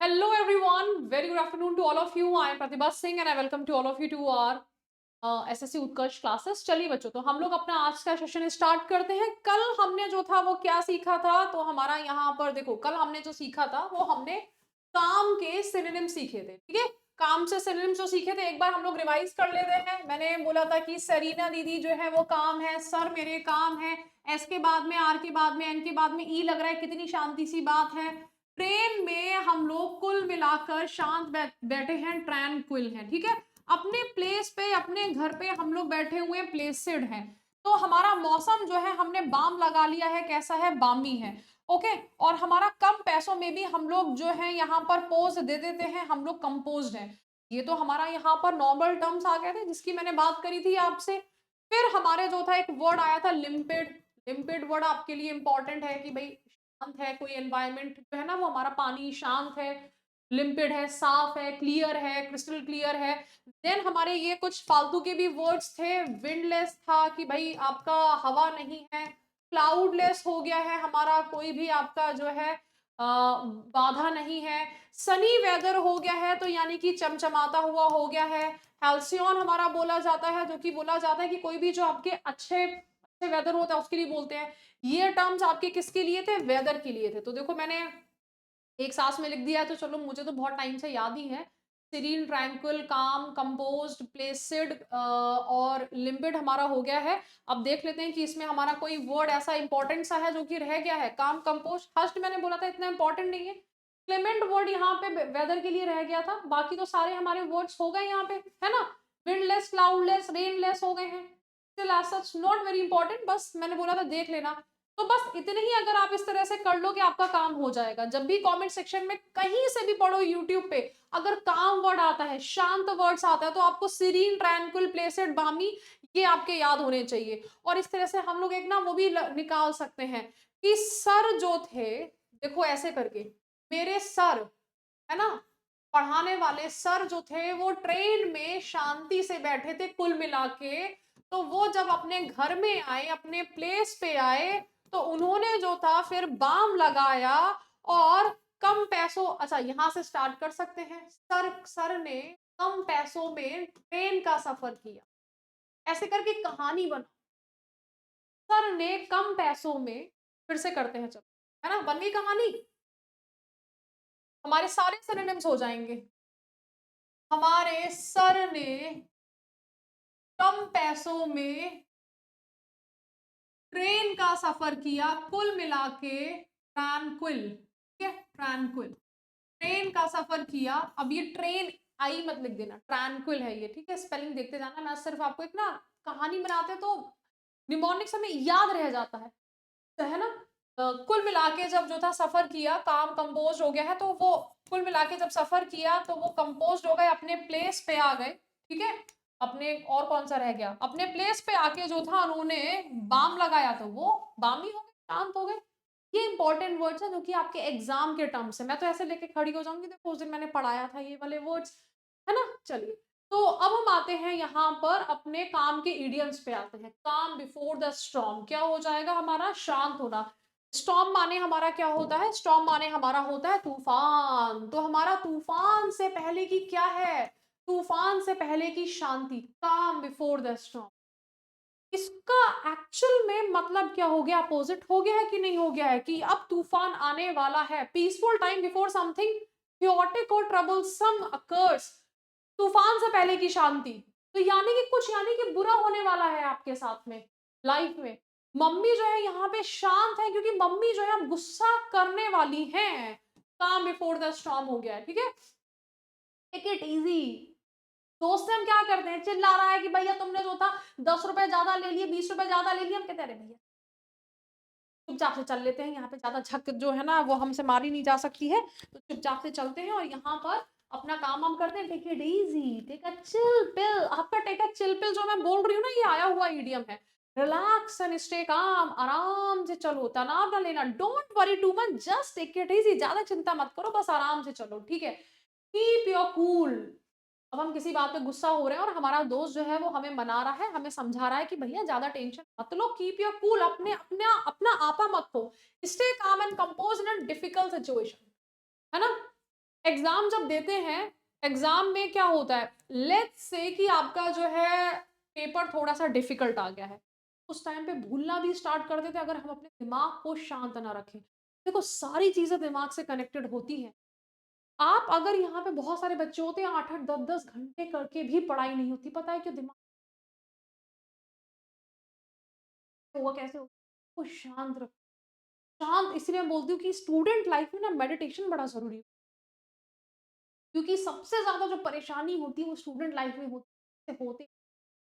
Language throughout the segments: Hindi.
Hello everyone, very good afternoon to all of you. I am Pratibha Singh and I welcome to all of you to our SSC Utkarsh classes. चलिए बच्चों, तो हम लोग अपना आज का सेशन स्टार्ट करते हैं। कल हमने जो था वो क्या सीखा था, तो हमारा यहाँ पर देखो, कल हमने जो सीखा था वो हमने काम के सिनोनिम सीखे थे। ठीक है, काम से सिनोनिम जो सीखे थे एक बार हम लोग रिवाइज कर लेते हैं। मैंने बोला था कि सरीना दीदी जो है वो काम है, सर मेरे काम है, एस के बाद में, आर के बाद में, एन के बाद में ई लग रहा है, कितनी शांति सी बात है। ट्रेन में हम लोग कुल मिलाकर शांत बैठे हैं, ट्रैंक्विल है। ठीक है, अपने प्लेस पे, अपने घर पे हम लोग बैठे हुए प्लेसिड हैं। तो हमारा मौसम जो है हमने बाम लगा लिया है, कैसा है, बामी है। ओके, और हमारा कम पैसों में भी हम लोग जो है यहाँ पर पोज दे देते हैं, हम लोग कंपोज्ड हैं। ये तो हमारा यहाँ पर नॉर्मल टर्म्स आ गए थे जिसकी मैंने बात करी थी आपसे। फिर हमारे जो था एक वर्ड आया था लिम्पिड। लिम्पिड वर्ड आपके लिए इंपॉर्टेंट है कि भाई शांत है, कोई एनवायरमेंट जो है ना वो हमारा पानी शांत है, लिम्पिड है, साफ है, क्लियर है, क्रिस्टल क्लियर है। देन हमारे ये कुछ फालतू के भी वर्ड्स थे। विंडलेस था कि भाई आपका हवा नहीं है। क्लाउडलेस हो गया है हमारा, कोई भी आपका जो है बाधा नहीं है। सनी वेदर हो गया है, तो यानी कि चमचमाता हुआ हो गया है। हेल्सियन हमारा बोला जाता है, जो कि बोला जाता है कि कोई भी जो आपके अच्छे अच्छे वेदर होता है उसके लिए बोलते हैं। ये टर्म्स आपके किसके लिए थे, वेदर के लिए थे। तो देखो मैंने एक सांस में लिख दिया है, तो चलो मुझे तो बहुत टाइम से याद ही है। सीरीन, ट्रैंक्विल, काम, कंपोज्ड, प्लेसिड और लिम्बिड हमारा हो गया है। अब देख लेते हैं कि इसमें हमारा कोई वर्ड ऐसा इंपॉर्टेंट सा है जो कि रह गया है। काम, कंपोस्ट, हस्ट मैंने बोला था इतना इंपॉर्टेंट नहीं है। क्लेमेंट वर्ड यहाँ पे वेदर के लिए रह गया था, बाकी तो सारे हमारे वर्ड्स हो गए यहाँ पे, है ना। विंडलेस, क्लाउडलेस, रेनलेस हो गए हैं। Still as such not very important, बस मैंने बोला था देख लेना। तो बस इतने ही अगर आप इस तरह से कर लो कि आपका काम हो जाएगा। जब भी कमेंट सेक्शन में कहीं से भी पढ़ो यूट्यूब पे, अगर काम वर्ड आता है, शांत वर्ड्स आता है, तो आपको सीरीन, ट्रैंक्विल, प्लेसेड, बामी, ये आपके याद होने चाहिए। और इस तरह से हम लोग एक ना वो भी निकाल सकते हैं कि सर जो थे, देखो ऐसे करके, मेरे सर, है ना, पढ़ाने वाले सर जो थे वो ट्रेन में शांति से बैठे थे कुल मिला के। तो वो जब अपने घर में आए, अपने प्लेस पे आए, तो उन्होंने जो था फिर बाम लगाया और कम पैसों, अच्छा यहां से स्टार्ट कर सकते हैं। सर ने कम पैसों में ट्रेन का सफर किया, ऐसे करके कहानी बना। सर ने कम पैसों में, फिर से करते हैं चलो, है ना, बन गई कहानी। हमारे सारे सिनोनिम्स हो जाएंगे। हमारे सर ने कम पैसों में ट्रेन का सफर किया, कुल मिला के ट्रांक्विल। ठीक है, ट्रांक्विल, ट्रेन का सफर किया। अब ये ट्रेन आई मत लिख देना, ट्रांक्विल है ये। ठीक है, स्पेलिंग देखते जाना, मैं सिर्फ आपको एक ना कहानी बनाते तो निमोनिक्स हमें याद रह जाता है ना। कुल मिला के जब जो था सफर किया, काम कंपोज हो गया है, तो वो कुल मिला के जब सफर किया तो वो कंपोज हो गए, अपने प्लेस पे आ गए। ठीक है, अपने, और कौन सा रह गया, अपने प्लेस पे आके जो था उन्होंने बाम लगाया, तो वो बामी हो गए, शांत हो गए। ये इंपॉर्टेंट वर्ड्स है जो कि आपके एग्जाम के टर्म्स है। मैं तो ऐसे लेके खड़ी हो जाऊंगी, देखो उस दिन मैंने पढ़ाया था ये वाले वर्ड्स, है ना। चलिए, तो अब हम आते हैं यहाँ पर अपने काम के इडियम्स पे आते हैं। काम बिफोर द स्टॉर्म क्या हो जाएगा हमारा, शांत होना। स्टॉर्म माने हमारा क्या होता है, स्टॉर्म माने हमारा होता है तूफान। तो हमारा तूफान से पहले की क्या है, तूफान से पहले की शांति, काम बिफोर द स्टॉर्म। इसका एक्चुअल में मतलब क्या हो गया, अपोजिट हो गया है कि नहीं हो गया है, कि अब तूफान आने वाला है। Peaceful time before something chaotic और troublesome occurs, तूफान से पहले की शांति। तो यानी कि कुछ, यानी कि बुरा होने वाला है आपके साथ में, लाइफ में। मम्मी जो है यहाँ पे शांत है क्योंकि मम्मी जो है अब गुस्सा करने वाली है। काम बिफोर द स्टॉर्म हो गया है। ठीक है, टेक इट इजी। दोस्त से हम क्या करते हैं, चिल्ला रहा है कि भैया तुमने जो था 10 रुपए ज्यादा ले लिए, 20 रुपए ज्यादा ले लिए, हम कहते हैं अरे भैया चुपचाप से चल लेते हैं, यहाँ पे ज्यादा झक जो है ना वो हमसे मारी नहीं जा सकती है, तो चुपचाप से चलते हैं और यहाँ पर अपना काम हम करते हैं। Take it easy, take a chill pill. आपका टेक अ चिल पिल जो मैं बोल रही हूँ ना, ये आया हुआ ईडियम है। रिलैक्स एंड स्टे काम, आराम से चलो, तनाव ना लेना, don't worry too much, just take it easy, ज्यादा चिंता मत करो, बस आराम से चलो। ठीक है, कीप योर कूल। अब हम किसी बात पे गुस्सा हो रहे हैं और हमारा दोस्त जो है वो हमें मना रहा है, हमें समझा रहा है कि भैया ज्यादा टेंशन मत लो, कीप योर कूल, अपने अपना अपना आपा मत हो, stay calm and compose in a difficult situation, है ना। एग्जाम जब देते हैं, एग्जाम में क्या होता है, लेट्स से कि आपका जो है पेपर थोड़ा सा डिफिकल्ट आ गया है, उस टाइम पे भूलना भी स्टार्ट कर देते हैं अगर हम अपने दिमाग को शांत ना रखें। देखो सारी चीजें दिमाग से कनेक्टेड होती हैं। आप अगर यहाँ पे बहुत सारे बच्चे होते हैं 8-8 10-10 घंटे करके भी पढ़ाई नहीं होती, पता है क्यों? दिमाग होगा कैसे होगा, वो शांत रखो। शांत इसलिए मैं बोलती हूँ कि स्टूडेंट लाइफ में ना मेडिटेशन बड़ा जरूरी है, क्योंकि सबसे ज्यादा जो परेशानी होती है वो स्टूडेंट लाइफ में होती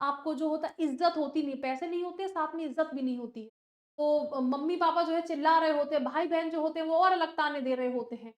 आपको जो होता है इज्जत होती नहीं, पैसे नहीं होते, साथ में इज्जत भी नहीं होती है। तो मम्मी-पापा जो है चिल्ला रहे होते हैं, भाई-बहन जो होते हैं वो और अलग ताने दे रहे होते हैं।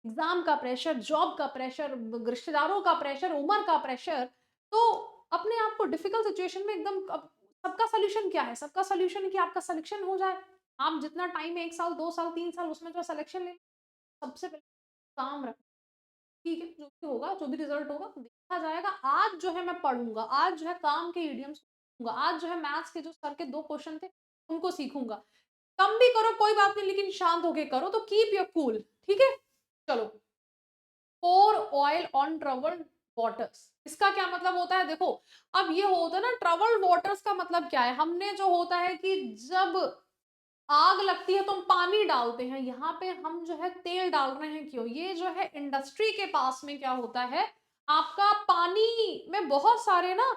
एग्ज़ाम का प्रेशर, जॉब का प्रेशर, रिश्तेदारों का प्रेशर, उम्र का प्रेशर, तो अपने आप को डिफिकल्ट सिचुएशन में एकदम अब सबका सॉल्यूशन क्या है? सबका सॉल्यूशन है कि आपका सिलेक्शन हो जाए। आप जितना टाइम है 1 साल, 2 साल, 3 साल उसमें जो सिलेक्शन ले सबसे पहले काम रखें। ठीक है, जो भी होगा, जो भी रिज़ल्ट होगा देखा जाएगा। आज जो है मैं पढ़ूँगा, आज जो है काम के इडियम्स सीखूँगा, आज जो है मैथ्स के जो सर के 2 क्वेश्चन थे, उनको सीखूँगा। कम भी करो कोई बात नहीं लेकिन शांत होके करो, तो कीप योर कूल, ठीक है? चलो, पोर ऑयल ऑन ट्रबल्ड वाटर्स, इसका क्या मतलब होता है? देखो, अब ये होता है ना ट्रबल्ड वाटर्स का मतलब क्या है? हमने जो होता है कि जब आग लगती है तो हम पानी डालते हैं, यहाँ पे हम जो है तेल डाल रहे हैं, क्यों? ये जो है इंडस्ट्री के पास में क्या होता है, आपका पानी में बहुत सारे ना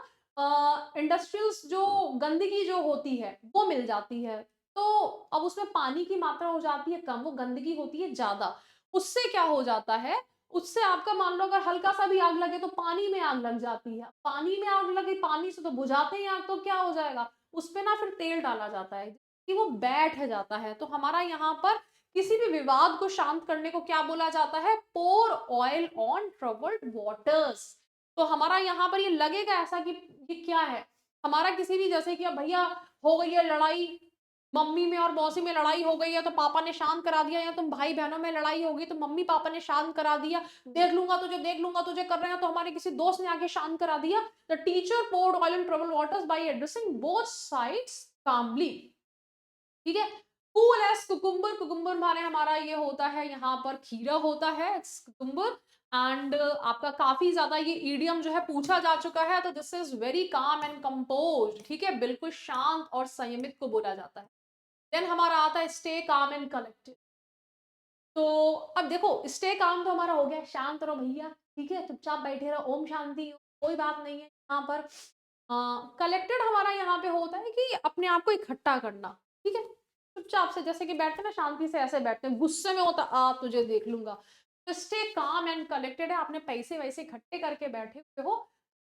इंडस्ट्रियल्स जो गंदगी जो होती है वो मिल जाती है, तो अब उसमें पानी की मात्रा हो जाती है कम, वो गंदगी होती है ज्यादा। उससे क्या हो जाता है, उससे आपका मान लो अगर हल्का सा भी आग लगे तो पानी में आग लग जाती है, पानी में आग लगी, पानी से तो बुझाते ही आग, तो क्या हो जाएगा, उस पे ना फिर तेल डाला जाता है कि वो बैठ जाता है। तो हमारा यहाँ पर किसी भी विवाद को शांत करने को क्या बोला जाता है? पोर ऑयल ऑन ट्रबल्ड वाटर्स। तो हमारा यहाँ पर ये लगेगा ऐसा कि ये क्या है? हमारा किसी भी जैसे कि अब भैया हो गई है लड़ाई, मम्मी में और मौसी में लड़ाई हो गई है तो पापा ने शांत करा दिया, या तुम भाई बहनों में लड़ाई होगी तो मम्मी पापा ने शांत करा दिया, देख लूंगा तुझे कर रहे हैं तो हमारे किसी दोस्त ने आके शांत करा दिया। The teacher poured oil in troubled waters by addressing both sides calmly। ठीक है, कूल एज कुकुम्बर, कुकुम्बर माने हमारा ये होता है यहाँ पर खीरा होता है, कुकुम्बर। एंड आपका काफी ज्यादा ये ईडियम जो है पूछा जा चुका है, तो this is very calm and compose, ठीक है, बिल्कुल शांत और संयमित को बोला जाता है। देन हमारा आता है स्टे काम एंड कलेक्टेड। तो अब देखो स्टे काम तो हमारा हो गया, शांत रहो भैया, ठीक है, चुपचाप बैठे रहो, ओम शांति हो, कोई बात नहीं है यहाँ पर। कलेक्टेड हमारा यहाँ पे होता है कि अपने आप को इकट्ठा करना, ठीक है, चुपचाप से जैसे कि बैठते हैं ना शांति से, ऐसे बैठते हैं, गुस्से में होता आ तुझे देख लूंगा। तो स्टे काम एंड कलेक्टेड है, आपने पैसे वैसे इकट्ठे करके बैठे हुए हो।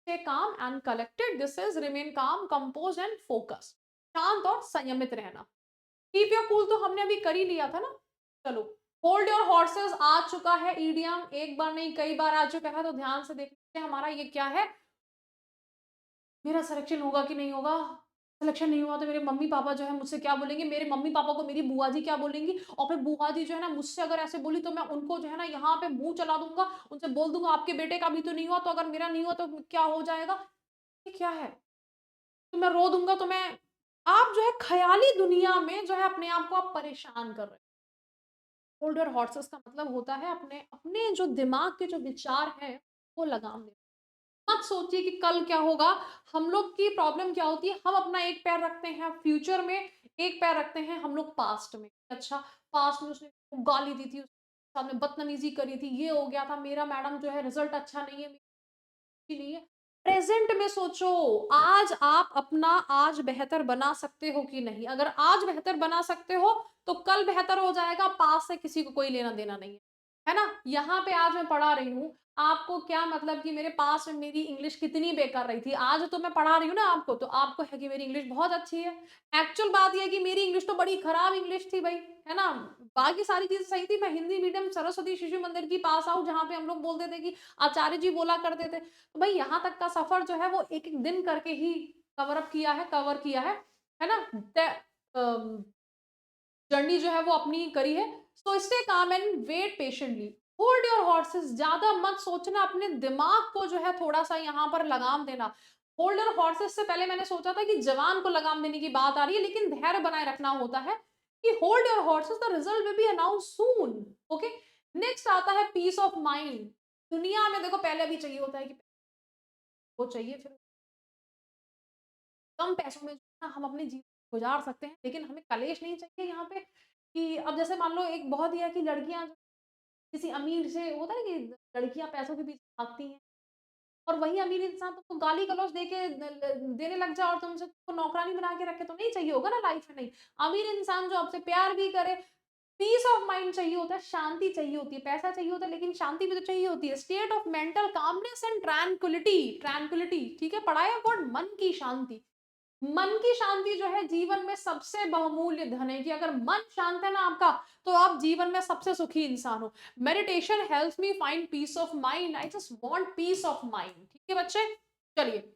Stay calm and collected, this is remain काम, कंपोज एंड फोकस, शांत और संयमित रहना। कीप योर कूल तो हमने अभी कर ही लिया था ना। चलो, होल्ड योर हॉर्सेस आ चुका है ईडियम, एक बार नहीं कई बार आ चुका है, तो ध्यान से देख लीजिए हमारा ये क्या है। मेरा सिलेक्शन होगा कि नहीं होगा, सिलेक्शन नहीं हुआ तो मेरे मम्मी पापा जो है मुझसे क्या बोलेंगे, मेरे मम्मी पापा को मेरी बुआ जी क्या बोलेंगी, और फिर बुआ जी जो है ना मुझसे अगर ऐसे बोली तो मैं उनको जो है ना यहाँ पे मुंह चला दूंगा, उनसे बोल दूंगा आपके बेटे का भी तो नहीं हुआ, तो अगर मेरा नहीं हुआ तो क्या हो जाएगा। ये क्या है, तो मैं रो दूंगा, तो मैं, आप जो है ख्याली दुनिया में जो है अपने आप को आप परेशान कर रहे हो। होल्ड योर हॉर्सेस का मतलब होता है अपने अपने जो दिमाग के जो विचार हैं वो लगाम देना। मत सोचिए कि कल क्या होगा। हम लोग की प्रॉब्लम क्या होती है, हम अपना एक पैर रखते हैं फ्यूचर में, एक पैर रखते हैं हम लोग पास्ट में। अच्छा, पास्ट में उसने गाली दी थी, उसके सामने बदतमीजी करी थी, ये हो गया था, मेरा मैडम जो है रिजल्ट अच्छा नहीं है, ही नहीं है। प्रेजेंट में सोचो, आज आप अपना आज बेहतर बना सकते हो कि नहीं? अगर आज बेहतर बना सकते हो तो कल बेहतर हो जाएगा, पास से किसी को कोई लेना देना नहीं है, है ना? यहाँ पे आज मैं पढ़ा रही हूँ, आपको क्या मतलब कि मेरे पास में मेरी इंग्लिश कितनी बेकार रही थी, आज तो मैं पढ़ा रही हूँ ना आपको, तो आपको है कि मेरी इंग्लिश बहुत अच्छी है। एक्चुअल बात ये है कि मेरी इंग्लिश तो बड़ी खराब इंग्लिश थी भाई, है ना? बाकी सारी चीजें सही थी, मैं हिंदी मीडियम सरस्वती शिशु मंदिर की पास आउट, जहाँ पे हम लोग बोलते थे कि आचार्य जी बोला करते थे, तो भाई यहाँ तक का सफर जो है वो एक-एक दिन करके ही कवर किया है ना? जर्नी जो है वो अपनी करी है। So stay calm and wait patiently, hold your horses, ज़्यादा मत सोचना, अपने दिमाग को जो है थोड़ा-सा यहाँ पर लगाम देना। होल्ड योर हॉर्सेस से पहले मैंने सोचा था कि जवान को लगाम देने की बात आ रही है, लेकिन धैर्य बनाए रखना होता है कि hold your horses, the result will be announced soon, okay? Next आता है पीस ऑफ माइंड। दुनिया में देखो पहले भी चाहिए होता है कि वो चाहिए, फिर कम पैसों में जो है ना हम अपने जीवन गुजार सकते हैं, लेकिन हमें कलेश नहीं चाहिए यहाँ पे कि अब जैसे मान लो एक बहुत ही है कि लड़कियाँ किसी अमीर से होता है ना कि लड़कियाँ पैसों के पीछे भागती हैं और वही अमीर इंसान तुमको गाली-गलौच देके देने लग जाए और तुमसे तुमको नौकरानी बना के रखे तो नहीं चाहिए होगा ना लाइफ में नहीं। अमीर इंसान जो आपसे प्यार भी करे, पीस ऑफ माइंड चाहिए होता है, शांति चाहिए होती है, पैसा चाहिए होता है लेकिन शांति भी तो चाहिए होती है। State of mental calmness and tranquillity, tranquillity ठीक है? पढ़ा है वर्ड मन की शांति। मन की शांति जो है जीवन में सबसे बहुमूल्य धन है कि अगर मन शांत है ना आपका, तो आप जीवन में सबसे सुखी इंसान हो। Meditation helps me find peace of mind, I just want piece of mind. ठीक है बच्चे? चलिए,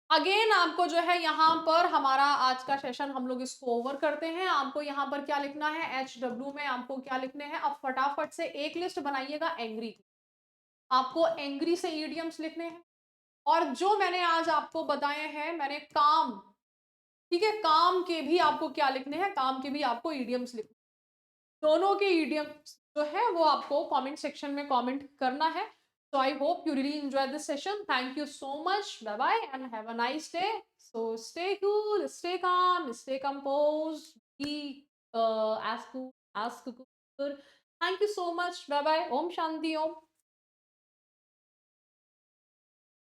अगेन आपको जो है यहाँ पर हमारा आज का सेशन हम लोग इसको ओवर करते हैं। आपको यहाँ पर क्या लिखना है, HW में आपको क्या लिखने हैं, अब फटाफट से एक लिस्ट बनाइएगा एंग्री की। आपको एंग्री से इडियम्स लिखने हैं और जो मैंने आज आपको बताए हैं, मैंने काम, ठीक है, काम के भी आपको क्या लिखने हैं, काम के भी आपको इडियम्स लिखने हैं। दोनों के इडियम्स जो है वो आपको कमेंट सेक्शन में कमेंट करना है। So I hope you really enjoyed this session. Thank you so much. Bye bye and have a nice day. So stay cool, stay calm, stay composed, be as cool as cool. Thank you so much. Bye bye. Om Shanti Om.